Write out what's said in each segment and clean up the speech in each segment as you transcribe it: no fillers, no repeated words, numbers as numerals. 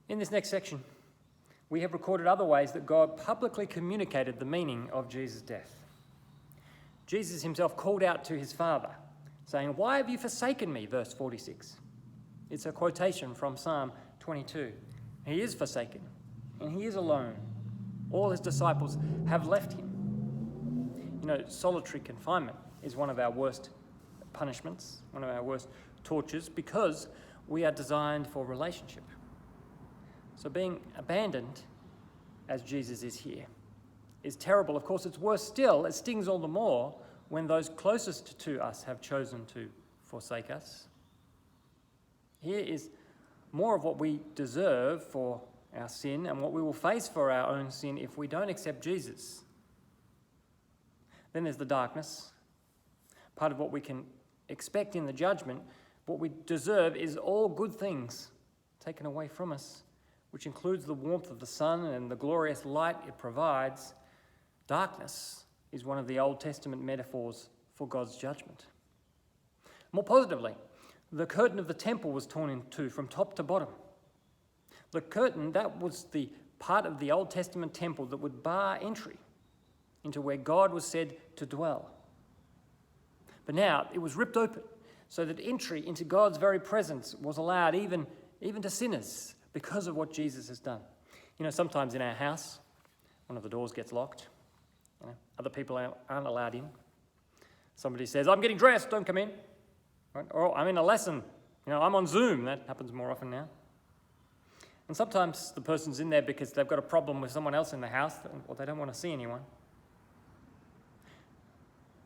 In this next section, we have recorded other ways that God publicly communicated the meaning of Jesus' death. Jesus himself called out to his Father, saying, "Why have you forsaken me?" Verse 46. It's a quotation from Psalm 22. He is forsaken, and he is alone. All his disciples have left him. You know, solitary confinement is one of our worst punishments, one of our worst tortures, because we are designed for relationship. So being abandoned, as Jesus is here, is terrible. Of course, it's worse still. It stings all the more when those closest to us have chosen to forsake us. Here is more of what we deserve for our sin and what we will face for our own sin if we don't accept Jesus. Then there's the darkness. Part of what we can expect in the judgment, what we deserve is all good things taken away from us, which includes the warmth of the sun and the glorious light it provides. Darkness is one of the Old Testament metaphors for God's judgment. More positively, the curtain of the temple was torn in two from top to bottom. The curtain, that was the part of the Old Testament temple that would bar entry into where God was said to dwell. But now it was ripped open so that entry into God's very presence was allowed even to sinners because of what Jesus has done. You know, sometimes in our house, one of the doors gets locked. You know, other people aren't allowed in. Somebody says, "I'm getting dressed, don't come in." Right? Or I'm in a lesson. You know, I'm on Zoom. That happens more often now. And sometimes the person's in there because they've got a problem with someone else in the house, or they don't want to see anyone.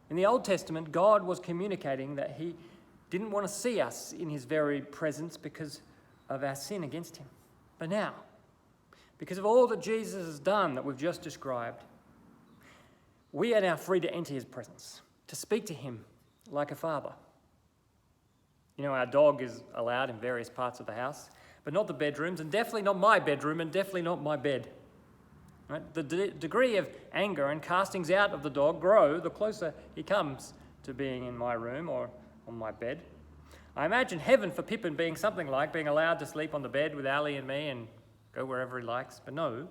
In the Old Testament, God was communicating that he didn't want to see us in his very presence because of our sin against him. But now, because of all that Jesus has done that we've just described, we are now free to enter his presence, to speak to him like a father. You know, our dog is allowed in various parts of the house, but not the bedrooms, and definitely not my bedroom, and definitely not my bed. Right? The degree of anger and castings out of the dog grow the closer he comes to being in my room or on my bed. I imagine heaven for Pippin being something like being allowed to sleep on the bed with Ali and me and go wherever he likes, but no.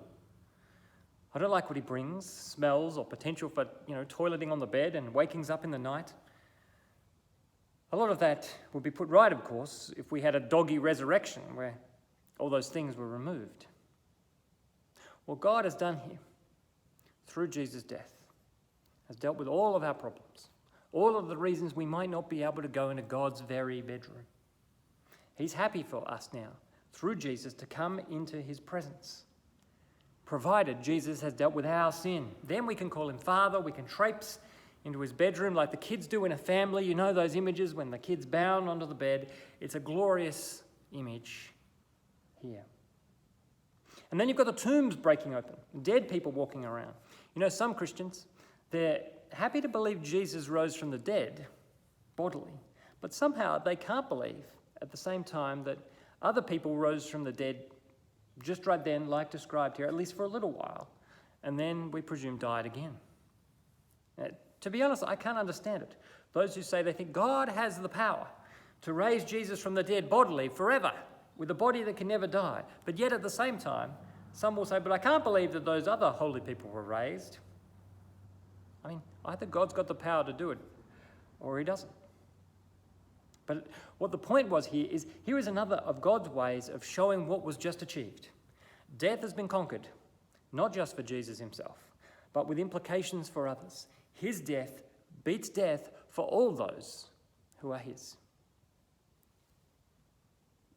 I don't like what he brings, smells or potential for, toileting on the bed and wakings up in the night. A lot of that would be put right, of course, if we had a doggy resurrection where all those things were removed. What God has done here, through Jesus' death, has dealt with all of our problems, all of the reasons we might not be able to go into God's very bedroom. He's happy for us now, through Jesus, to come into his presence, provided Jesus has dealt with our sin. Then we can call him Father, we can traipse into his bedroom like the kids do in a family. You know those images when the kids bound onto the bed. It's a glorious image here. And then you've got the tombs breaking open, dead people walking around. You know, some Christians, they're happy to believe Jesus rose from the dead, bodily, but somehow they can't believe at the same time that other people rose from the dead just right then, like described here, at least for a little while, and then we presume died again. To be honest, I can't understand it. Those who say they think God has the power to raise Jesus from the dead bodily forever, with a body that can never die. But yet at the same time, some will say, but I can't believe that those other holy people were raised. I mean, either God's got the power to do it, or he doesn't. But what the point was here is another of God's ways of showing what was just achieved. Death has been conquered, not just for Jesus himself, but with implications for others. His death beats death for all those who are his.